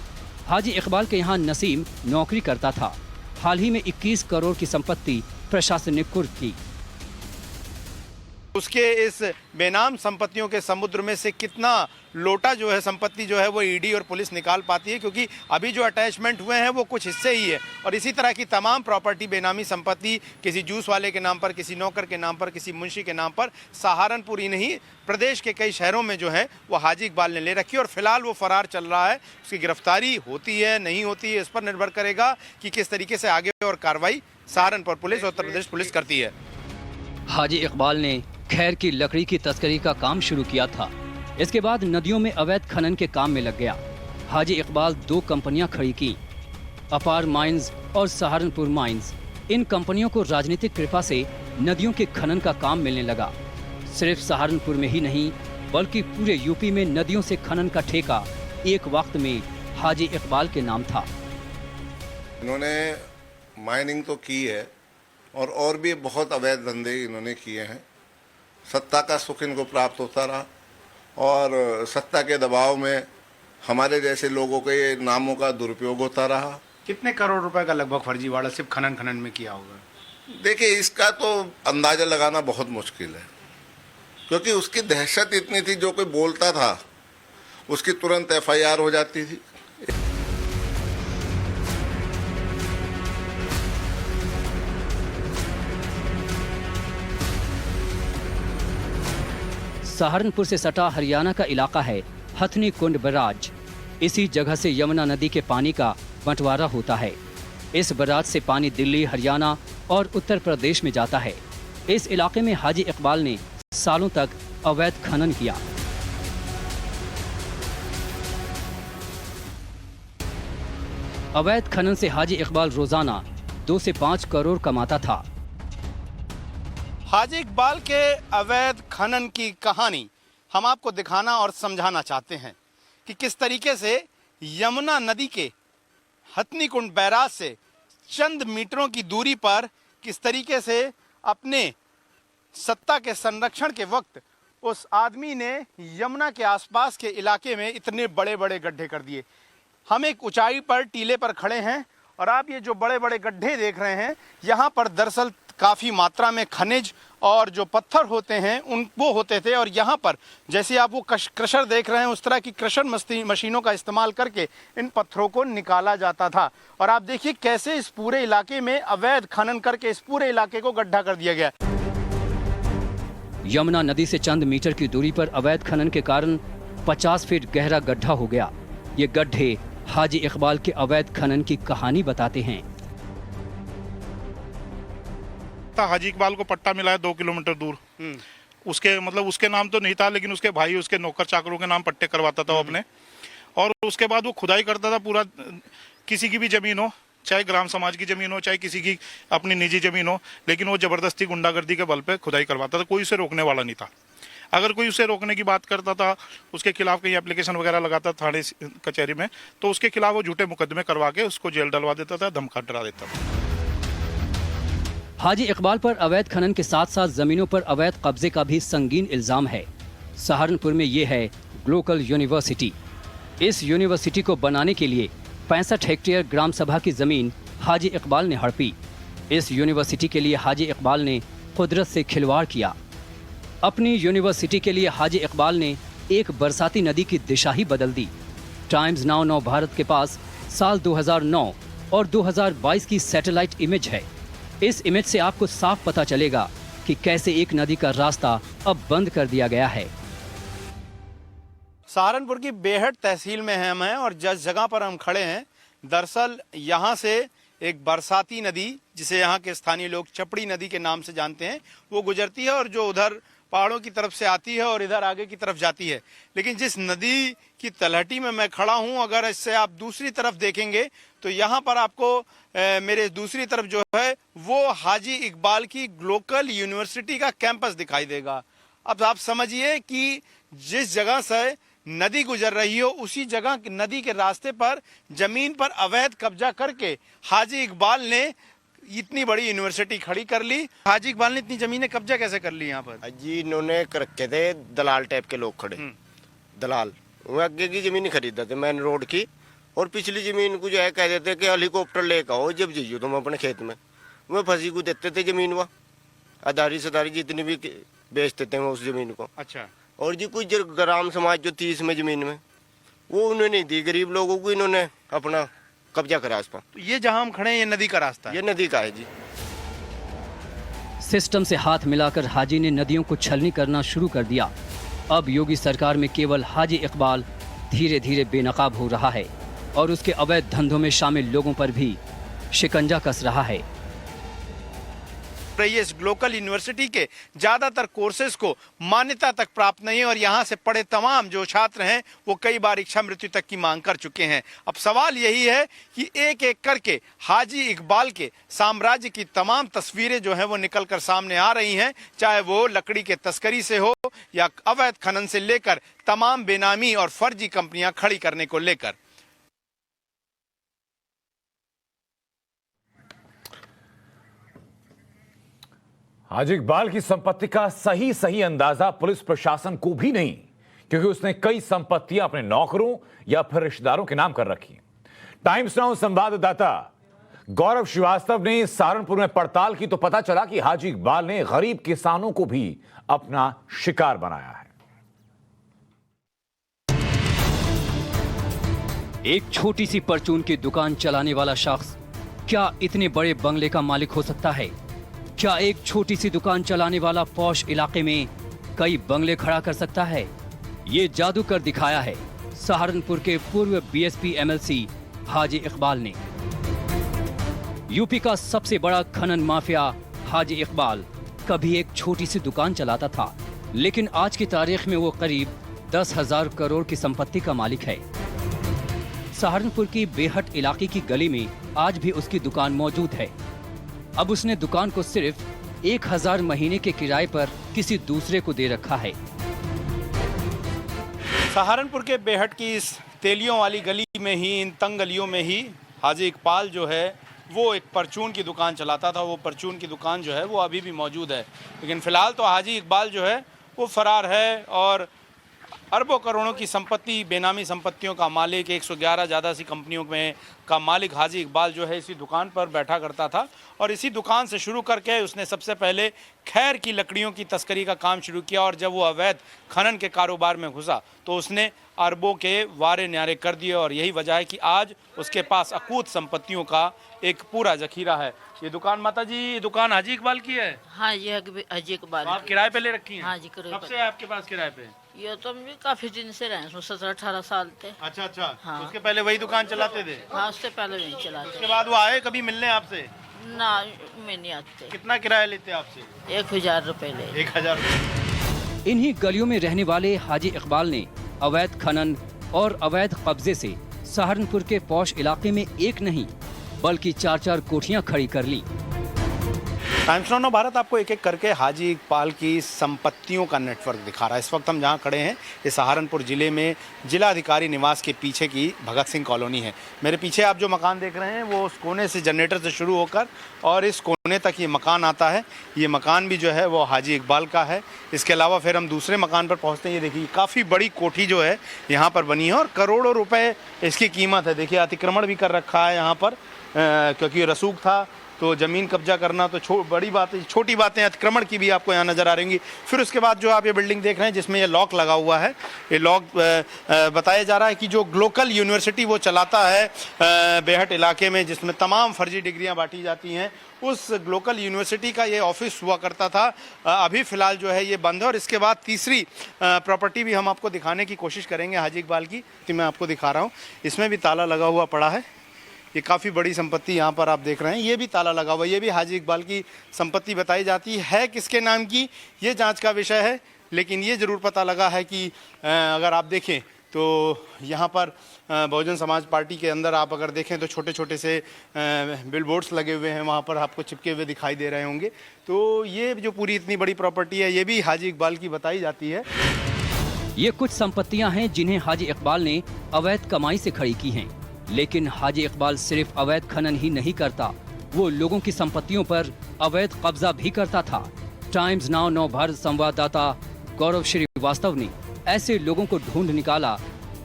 हाजी इकबाल के यहाँ नसीम नौकरी करता था। हाल ही में 21 करोड़ की संपत्ति प्रशासनिक कुर्क की। उसके इस बेनाम संपत्तियों के समुद्र में से कितना लोटा जो है संपत्ति जो है वो ईडी और पुलिस निकाल पाती है, क्योंकि अभी जो अटैचमेंट हुए हैं वो कुछ हिस्से ही है। और इसी तरह की तमाम प्रॉपर्टी बेनामी संपत्ति किसी जूस वाले के नाम पर, किसी नौकर के नाम पर, किसी मुंशी के नाम पर सहारनपुर ही नहीं प्रदेश के कई शहरों में जो है वो हाजी इकबाल ने ले रखी है। और फिलहाल वो फरार चल रहा है। उसकी गिरफ्तारी होती है नहीं होती है, इस पर निर्भर करेगा कि किस तरीके से आगे और कार्रवाई सहारनपुर पुलिस और उत्तर प्रदेश पुलिस करती है। हाजी इकबाल ने खैर की लकड़ी की तस्करी का काम शुरू किया था। इसके बाद नदियों में अवैध खनन के काम में लग गया। हाजी इकबाल 2 कंपनियां खड़ी की, अपार माइंस और सहारनपुर माइंस। इन कंपनियों को राजनीतिक कृपा से नदियों के खनन का काम मिलने लगा। सिर्फ सहारनपुर में ही नहीं बल्कि पूरे यूपी में नदियों से खनन का ठेका एक वक्त में हाजी इकबाल के नाम था। इन्होंने माइनिंग तो की है और भी बहुत अवैध धंधे इन्होंने किए हैं। सत्ता का सुख इनको प्राप्त होता रहा और सत्ता के दबाव में हमारे जैसे लोगों के नामों का दुरुपयोग होता रहा। कितने करोड़ रुपए का लगभग फर्जीवाड़ा सिर्फ खनन में किया होगा? देखिए, इसका तो अंदाजा लगाना बहुत मुश्किल है, क्योंकि उसकी दहशत इतनी थी, जो कोई बोलता था उसकी तुरंत एफआईआर हो जाती थी। सहारनपुर से सटा हरियाणा का इलाका है हथनी कुंड बराज। इसी जगह से यमुना नदी के पानी का बंटवारा होता है। इस बराज से पानी दिल्ली, हरियाणा और उत्तर प्रदेश में जाता है। इस इलाके में हाजी इकबाल ने सालों तक अवैध खनन किया। अवैध खनन से हाजी इकबाल रोजाना 2 से 5 करोड़ कमाता था। हाजी इकबाल के अवैध खनन की कहानी हम आपको दिखाना और समझाना चाहते हैं कि किस तरीके से यमुना नदी के हथनीकुंड बैराज से चंद मीटरों की दूरी पर किस तरीके से अपने सत्ता के संरक्षण के वक्त उस आदमी ने यमुना के आसपास के इलाके में इतने बड़े बड़े गड्ढे कर दिए। हम एक ऊंचाई पर टीले पर खड़े हैं और आप ये जो बड़े बड़े गड्ढे देख रहे हैं, यहाँ पर दरअसल काफ़ी मात्रा में खनिज और जो पत्थर होते हैं वो होते थे। और यहाँ पर जैसे आप वो क्रशर देख रहे हैं, उस तरह की क्रशर मशीनों का इस्तेमाल करके इन पत्थरों को निकाला जाता था। और आप देखिए कैसे इस पूरे इलाके में अवैध खनन करके इस पूरे इलाके को गड्ढा कर दिया गया। यमुना नदी से चंद मीटर की दूरी पर अवैध खनन के कारण 50 फीट गहरा गड्ढा हो गया। ये गड्ढे हाजी इकबाल के अवैध खनन की कहानी बताते हैं। हाजी इकबाल को पट्टा मिला है 2 किलोमीटर दूर। उसके नाम तो नहीं था, लेकिन उसके भाई उसके नौकर चाकरों के नाम पट्टे करवाता था वो अपने। और उसके बाद वो खुदाई करता था पूरा, किसी की भी जमीन हो, चाहे ग्राम समाज की जमीन हो, चाहे किसी की अपनी निजी जमीन हो, लेकिन वो जबरदस्ती गुंडागर्दी के बल पे खुदाई करवाता था। कोई उसे रोकने वाला नहीं था। अगर कोई उसे रोकने की बात करता था, उसके खिलाफ कहीं एप्लीकेशन वगैरह लगाता थाने कचहरी में, तो उसके खिलाफ वो झूठे मुकदमे करवा के उसको जेल डलवा देता था, धमका डरा देता था। हाजी इकबाल पर अवैध खनन के साथ साथ जमीनों पर अवैध कब्जे का भी संगीन इल्जाम है। सहारनपुर में ये है ग्लोकल यूनिवर्सिटी। इस यूनिवर्सिटी को बनाने के लिए 65 हेक्टेयर ग्राम सभा की जमीन हाजी इकबाल ने हड़पी। इस यूनिवर्सिटी के लिए हाजी इकबाल ने कुदरत से खिलवाड़ किया। अपनी यूनिवर्सिटी के लिए हाजी इकबाल ने एक बरसाती नदी की दिशा ही बदल दी। टाइम्स नाउ नव भारत के पास साल 2009 और 2022 की सैटेलाइट इमेज है। इस इमेज से आपको साफ पता चलेगा कि कैसे एक नदी का रास्ता अब बंद कर दिया गया है। सहारनपुर की बेहट तहसील में हम हैं और जिस जगह पर हम खड़े हैं, दरअसल यहाँ से एक बरसाती नदी, जिसे यहाँ के स्थानीय लोग चपड़ी नदी के नाम से जानते हैं, वो गुजरती है और जो उधर पहाड़ों की तरफ से आती है और इधर आगे की तरफ जाती है। लेकिन जिस नदी की तलहटी में मैं खड़ा हूँ, अगर इससे आप दूसरी तरफ देखेंगे तो यहाँ पर आपको मेरे दूसरी तरफ जो है वो हाजी इकबाल की ग्लोकल यूनिवर्सिटी का कैंपस दिखाई देगा। अब आप समझिए कि जिस जगह से नदी गुजर रही हो, उसी जगह नदी के रास्ते पर जमीन पर अवैध कब्जा करके हाजी इकबाल ने इतनी बड़ी यूनिवर्सिटी खड़ी कर ली। हाजी इकबाल ने इतनी जमीनें कब्जा कैसे कर ली यहाँ पर? जी इन्होंने कर रखे थे दलाल टाइप के लोग खड़े, दलाल वो आगे की जमीन खरीदते थे मेन रोड की, और पिछली जमीन को जो है कह देते कि हेलीकॉप्टर लेकर आओ जब जाइयो तुम अपने खेत में। वो फंसी को देते थे जमीन, वह आधारी सदारी जितनी भी बेचते थे वो उस जमीन को। अच्छा। और जी कुछ ग्राम समाज जो 30 में जमीन में वो उन्होंने नहीं दी, गरीब लोगों को इन्होंने अपना कब्जा करा इस पर। तो ये जहाँ हम खड़े हैं ये नदी का रास्ता है? ये नदी का है जी। सिस्टम से हाथ मिलाकर हाजी ने नदियों को छलनी करना शुरू कर दिया। अब योगी सरकार में केवल हाजी इकबाल धीरे धीरे बेनकाब हो रहा है और उसके अवैध धंधों में शामिल लोगों पर भी शिकंजा कस रहा है। इस ग्लोकल यूनिवर्सिटी के ज्यादातर कोर्सेज को मान्यता तक प्राप्त नहीं है और यहाँ से पढ़े तमाम जो छात्र हैं वो कई बार इच्छा मृत्यु तक की मांग कर चुके हैं। अब सवाल यही है कि एक एक करके हाजी इकबाल के साम्राज्य की तमाम तस्वीरें जो हैं वो निकल कर सामने आ रही हैं, चाहे वो लकड़ी के तस्करी से हो या अवैध खनन से लेकर तमाम बेनामी और फर्जी कंपनियां खड़ी करने को लेकर। हाजी इकबाल की संपत्ति का सही अंदाजा पुलिस प्रशासन को भी नहीं, क्योंकि उसने कई संपत्तियां अपने नौकरों या फिर रिश्तेदारों के नाम कर रखी। टाइम्स नाउ संवाददाता गौरव श्रीवास्तव ने सहारनपुर में पड़ताल की तो पता चला कि हाजी इकबाल ने गरीब किसानों को भी अपना शिकार बनाया है। एक छोटी सी परचून की दुकान चलाने वाला शख्स क्या इतने बड़े बंगले का मालिक हो सकता है? क्या एक छोटी सी दुकान चलाने वाला पॉश इलाके में कई बंगले खड़ा कर सकता है? ये जादू कर दिखाया है सहारनपुर के पूर्व बीएसपी एमएलसी हाजी इकबाल ने। यूपी का सबसे बड़ा खनन माफिया हाजी इकबाल कभी एक छोटी सी दुकान चलाता था, लेकिन आज की तारीख में वो करीब 10,000 करोड़ की संपत्ति का मालिक है। सहारनपुर की बेहट इलाके की गली में आज भी उसकी दुकान मौजूद है। अब उसने दुकान को सिर्फ 1,000 महीने के किराए पर किसी दूसरे को दे रखा है। सहारनपुर के बेहट की इस तेलियों वाली गली में ही, इन तंग गलियों में ही हाजी इकबाल जो है वो एक परचून की दुकान चलाता था। वो परचून की दुकान जो है वो अभी भी मौजूद है, लेकिन फ़िलहाल तो हाजी इकबाल जो है वो फ़रार है और अरबों करोड़ों की संपत्ति, बेनामी संपत्तियों का मालिक, 111 ज़्यादा सी कंपनियों में का मालिक हाजी इकबाल जो है इसी दुकान पर बैठा करता था। और इसी दुकान से शुरू करके उसने सबसे पहले खैर की लकड़ियों की तस्करी का काम शुरू किया और जब वो अवैध खनन के कारोबार में घुसा तो उसने अरबों के वारे न्यारे कर दिए और यही वजह है कि आज उसके पास अकूत संपत्तियों का एक पूरा जखीरा है। ये दुकान माता जी, ये दुकान हाजी इकबाल की है? हाँ, ये हाजी इकबाल। आप किराए पे ले रखी हैं? हाँ जी, किराए कब पे। से है आपके पास किराए पे? ये तो हम भी काफी दिन से रहे, 17-18 साल थे। अच्छा अच्छा। हाँ। तो उसके पहले वही दुकान चलाते थे? हाँ, उससे पहले नहीं चलाते। उसके बाद वो आए कभी मिलने आपसे? ना, मैं नहीं आते। कितना किराया लेते आपसे? 1000 रुपए ले। 1000 रुपये। इन्हीं गलियों में रहने वाले हाजी इकबाल ने अवैध खनन और अवैध कब्जे से सहारनपुर के पौश इलाके में एक नहीं बल्कि 4-4 कोठियां खड़ी कर ली। टाइम्स नाउ भारत आपको एक एक करके हाजी इकबाल की संपत्तियों का नेटवर्क दिखा रहा है। इस वक्त हम जहां खड़े हैं ये सहारनपुर ज़िले में जिलाधिकारी निवास के पीछे की भगत सिंह कॉलोनी है। मेरे पीछे आप जो मकान देख रहे हैं वो उस कोने से जनरेटर से शुरू होकर और इस कोने तक ये मकान आता है। ये मकान भी जो है वो हाजी इकबाल का है। इसके अलावा फिर हम दूसरे मकान पर पहुँचते हैं। ये देखिए काफ़ी बड़ी कोठी जो है यहाँ पर बनी है और करोड़ों रुपये इसकी कीमत है। देखिए अतिक्रमण भी कर रखा है यहाँ पर, क्योंकि रसूख था तो ज़मीन कब्जा करना तो बड़ी बात है, छोटी बातें अतिक्रमण की भी आपको यहाँ नज़र आ रही होंगी। फिर उसके बाद जो आप ये बिल्डिंग देख रहे हैं जिसमें ये लॉक लगा हुआ है, ये लॉक बताया जा रहा है कि जो ग्लोकल यूनिवर्सिटी वो चलाता है बेहट इलाके में, जिसमें तमाम फर्जी डिग्रियाँ बांटी जाती हैं, उस ग्लोकल यूनिवर्सिटी का ये ऑफिस हुआ करता था। अभी फ़िलहाल जो है ये बंद है। और इसके बाद तीसरी प्रॉपर्टी भी हम आपको दिखाने की कोशिश करेंगे हाजी इकबाल की, कि मैं आपको दिखा रहा हूँ। इसमें भी ताला लगा हुआ पड़ा है। ये काफ़ी बड़ी संपत्ति यहाँ पर आप देख रहे हैं, ये भी ताला लगा हुआ है। ये भी हाजी इकबाल की संपत्ति बताई जाती है। किसके नाम की ये जांच का विषय है, लेकिन ये ज़रूर पता लगा है कि अगर आप देखें तो यहाँ पर बहुजन समाज पार्टी के अंदर आप अगर देखें तो छोटे छोटे से बिलबोर्ड्स लगे हुए हैं, वहाँ पर आपको चिपके हुए दिखाई दे रहे होंगे। तो ये जो पूरी इतनी बड़ी प्रॉपर्टी है ये भी हाजी इकबाल की बताई जाती है। ये कुछ संपत्तियां हैं जिन्हें हाजी इकबाल ने अवैध कमाई से खड़ी की हैं। लेकिन हाजी इकबाल सिर्फ अवैध खनन ही नहीं करता, वो लोगों की संपत्तियों पर अवैध कब्जा भी करता था। टाइम्स नाउ नव भारत संवाददाता गौरव श्रीवास्तव ने ऐसे लोगों को ढूंढ निकाला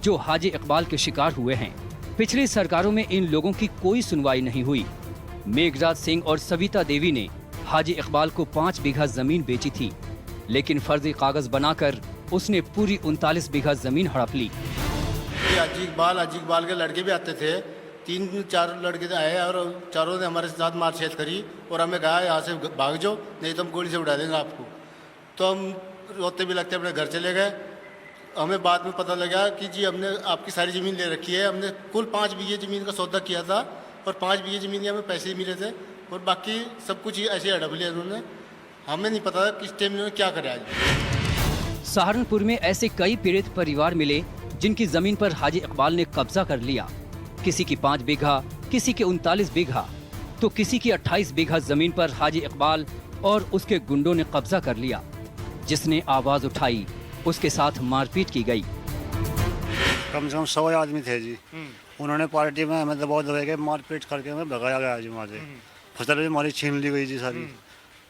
जो हाजी इकबाल के शिकार हुए हैं। पिछली सरकारों में इन लोगों की कोई सुनवाई नहीं हुई। मेघराज सिंह और सविता देवी ने हाजी इकबाल को 5 बीघा जमीन बेची थी, लेकिन फर्जी कागज बनाकर उसने पूरी 39 बीघा जमीन हड़प ली। हाजी इकबाल के लड़के भी आते थे, 3-4 लड़के आए और चारों ने हमारे साथ मारछेद करी और हमें कहा यहाँ से भाग जाओ नहीं तो हम गोली से उड़ा देंगे आपको। तो हम रोते भी लगते अपने घर चले गए। हमें बाद में पता लगा कि जी हमने आपकी सारी ज़मीन ले रखी है। हमने कुल 5 बीघे ज़मीन का सौदा किया था और 5 बीघे ज़मीन के हमें पैसे मिले थे और बाकी सब कुछ ऐसे हड़प लिया उन्होंने। हमें नहीं पता किस टाइम में क्या करे। आज सहारनपुर में ऐसे कई पीड़ित परिवार मिले जिनकी जमीन पर हाजी इकबाल ने कब्जा कर लिया। किसी की 5 बीघा, किसी के 39 बीघा, तो किसी की 28 बीघा जमीन पर हाजी इकबाल और उसके गुंडों ने कब्जा कर लिया। जिसने आवाज उठाई उसके साथ मारपीट की गई। कम से कम 100 आदमी थे जी। उन्होंने पार्टी में हमें दबाव दबा के मारपीट करके हमें भगाया गया जी। वहाँ से फसल भी हमारी छीन ली गई जी सारी।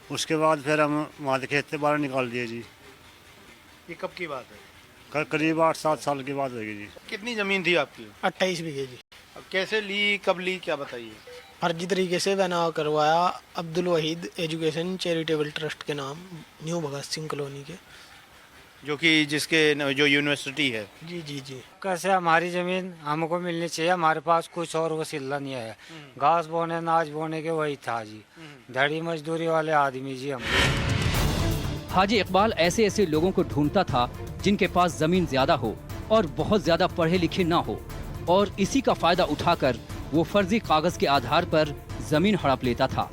उसके बाद फिर हम वहाँ से खेत से बाहर निकाल दिए जी। ये कब की बात है? करीब 8-7 साल की बात होगी जी। कितनी ज़मीन थी आपकी? 28 बीघे जी। अब कैसे ली, कब ली, क्या बताइए? फर्जी तरीके से बनाव करवाया Abdul Waheed education charitable trust के नाम, न्यू भगत सिंह कॉलोनी के, जो कि जिसके जो यूनिवर्सिटी है। जी जी जी। कैसे हमारी ज़मीन हमको मिलनी चाहिए, हमारे पास कुछ और वसीला नहीं है। घास बोने अनाज बोने के वही था जी, धड़ी मजदूरी वाले आदमी जी हम। हाजी इकबाल ऐसे ऐसे लोगों को ढूंढता था जिनके पास जमीन ज्यादा हो और बहुत ज्यादा पढ़े लिखे ना हो, और इसी का फायदा उठाकर वो फर्जी कागज के आधार पर जमीन हड़प लेता था।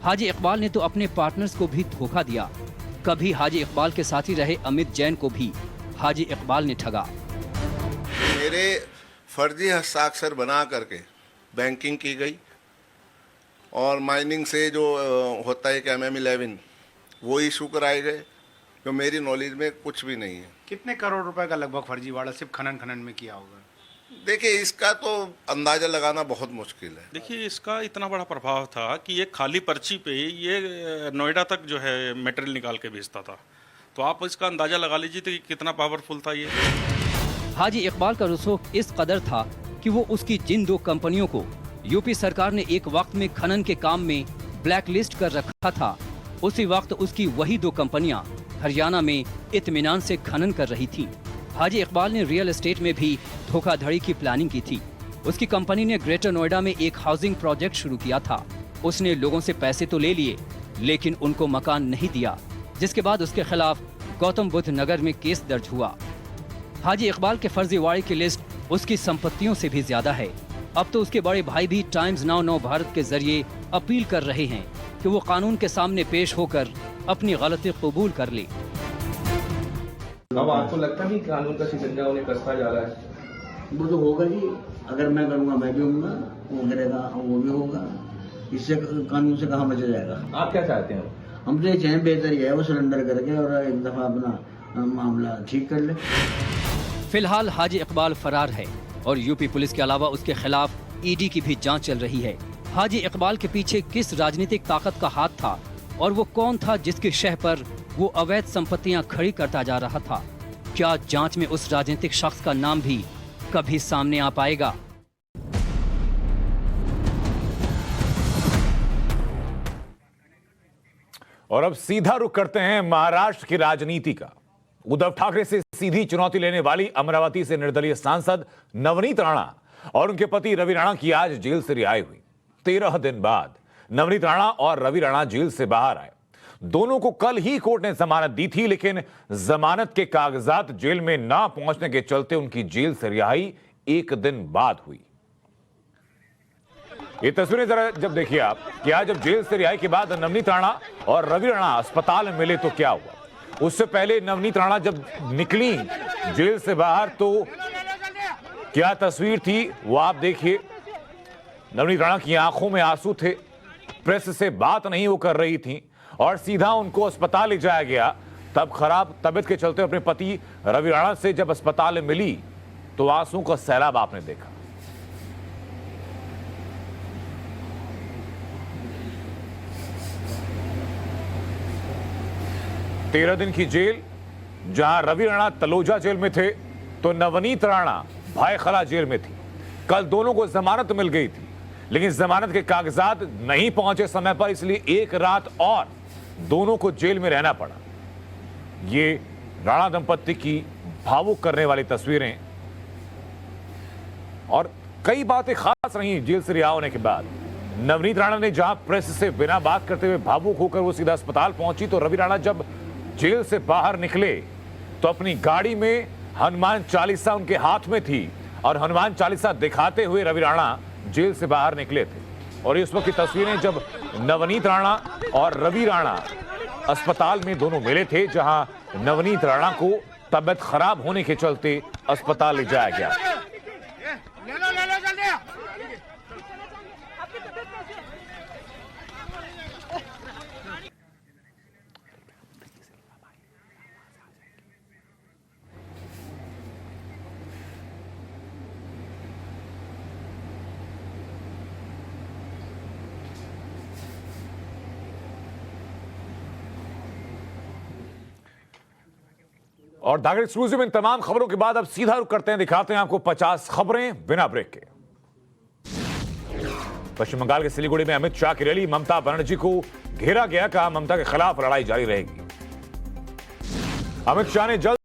हाजी इकबाल ने तो अपने पार्टनर्स को भी धोखा दिया। कभी हाजी इकबाल के साथी रहे अमित जैन को भी हाजी इकबाल ने ठगा। मेरे फर्जी हस्ताक्षर बना करके बैंकिंग की गई और माइनिंग से जो होता है कि MM11 वो इशू कराए गए, जो मेरी नॉलेज में कुछ भी नहीं है। कितने करोड़ रुपए का लगभग फर्जीवाड़ा सिर्फ खनन में किया होगा? देखिए, इसका तो अंदाजा लगाना बहुत मुश्किल है। देखिए, इसका इतना बड़ा प्रभाव था कि ये खाली पर्ची पे ये नोएडा तक जो है मटेरियल निकाल के भेजता था। तो आप इसका अंदाजा लगा लीजिए कि कितना पावरफुल था ये। हाजी इकबाल का रसूख इस कदर था कि वो उसकी जिन 2 कंपनियों को यूपी सरकार ने एक वक्त में खनन के काम में ब्लैक लिस्ट कर रखा था, उसी वक्त उसकी वही 2 कंपनियां हरियाणा में इत्मीनान से खनन कर रही थीं। हाजी इकबाल ने रियल एस्टेट में भी धोखाधड़ी की प्लानिंग की थी। उसकी कंपनी ने ग्रेटर नोएडा में एक हाउसिंग प्रोजेक्ट शुरू किया था। उसने लोगों से पैसे तो ले लिए, लेकिन उनको मकान नहीं दिया, जिसके बाद उसके खिलाफ गौतम बुद्ध नगर में केस दर्ज हुआ। हाजी इकबाल के फर्जीवाड़े की लिस्ट उसकी संपत्तियों से भी ज्यादा है। अब तो उसके बड़े भाई भी टाइम्स नाउ नव भारत के जरिए अपील कर रहे हैं कि वो कानून के सामने पेश होकर अपनी गलती कबूल कर ले। अब आपको लगता नहीं कानून का शिकंजा उन्हें कसता जा रहा है? वो तो होगा जी, अगर मैं करूँगा मैं भी होऊंगा, वो करेगा वो भी होगा। इससे कानून से कहाँ बचा जाएगा? आप क्या चाहते हैं? हम तो ये चाहें बेहतर ही है वो सरेंडर करके और एक दफा अपना मामला ठीक कर ले। फिलहाल हाजी इकबाल फरार है और यूपी पुलिस के अलावा उसके खिलाफ ईडी की भी जांच चल रही है। हाजी इकबाल के पीछे किस राजनीतिक ताकत का हाथ था और वो कौन था जिसके शह पर वो अवैध संपत्तियां खड़ी करता जा रहा था? क्या जांच में उस राजनीतिक शख्स का नाम भी कभी सामने आ पाएगा? और अब सीधा रुख करते हैं महाराष्ट्र की राजनीति का। उद्धव ठाकरे से सीधी चुनौती लेने वाली अमरावती से निर्दलीय सांसद नवनीत राणा और उनके पति रवि राणा की आज जेल से रिहाई हुई। 13 दिन बाद नवनीत राणा और रवि राणा जेल से बाहर आए। दोनों को कल ही कोर्ट ने जमानत दी थी, लेकिन जमानत के कागजात जेल में ना पहुंचने के चलते उनकी जेल से रिहाई 1 दिन बाद हुई। ये तस्वीरें जरा जब देखिए आप कि आज जब जेल से रिहाई के बाद नवनीत राणा और रवि राणा अस्पताल में मिले तो क्या हुआ। उससे पहले नवनीत राणा जब निकली जेल से बाहर तो क्या तस्वीर थी वो आप देखिए। नवनीत राणा की आंखों में आंसू थे, प्रेस से बात नहीं वो कर रही थी और सीधा उनको अस्पताल ले जाया गया। तब खराब तबीयत के चलते अपने पति रवि राणा से जब अस्पताल में मिली तो आंसू का सैलाब आपने देखा। तेरह दिन की जेल, जहां रवि राणा तलोजा जेल में थे तो नवनीत राणा भायखला जेल में थी। कल दोनों को जमानत मिल गई थी, लेकिन जमानत के कागजात नहीं पहुंचे समय पर, इसलिए 1 रात और दोनों को जेल में रहना पड़ा। ये राणा दंपत्ति की भावुक करने वाली तस्वीरें और कई बातें खास रही जेल से रिहा होने के बाद। नवनीत राणा ने जहां प्रेस से बिना बात करते हुए भावुक होकर वो सीधा अस्पताल पहुंची, तो रवि राणा जब जेल से बाहर निकले तो अपनी गाड़ी में हनुमान चालीसा उनके हाथ में थी और हनुमान चालीसा दिखाते हुए रवि राणा जेल से बाहर निकले थे। और इस वक्त की तस्वीरें जब नवनीत राणा और रवि राणा अस्पताल में दोनों मिले थे, जहां नवनीत राणा को तबीयत खराब होने के चलते अस्पताल ले जाया गया। और धागड़ एक्सक्लूसिव में तमाम खबरों के बाद अब सीधा रुख करते हैं, दिखाते हैं आपको 50 खबरें बिना ब्रेक के। पश्चिम बंगाल के सिलीगुड़ी में अमित शाह की रैली, ममता बनर्जी को घेरा गया, कहा ममता के खिलाफ लड़ाई जारी रहेगी। अमित शाह ने जल्द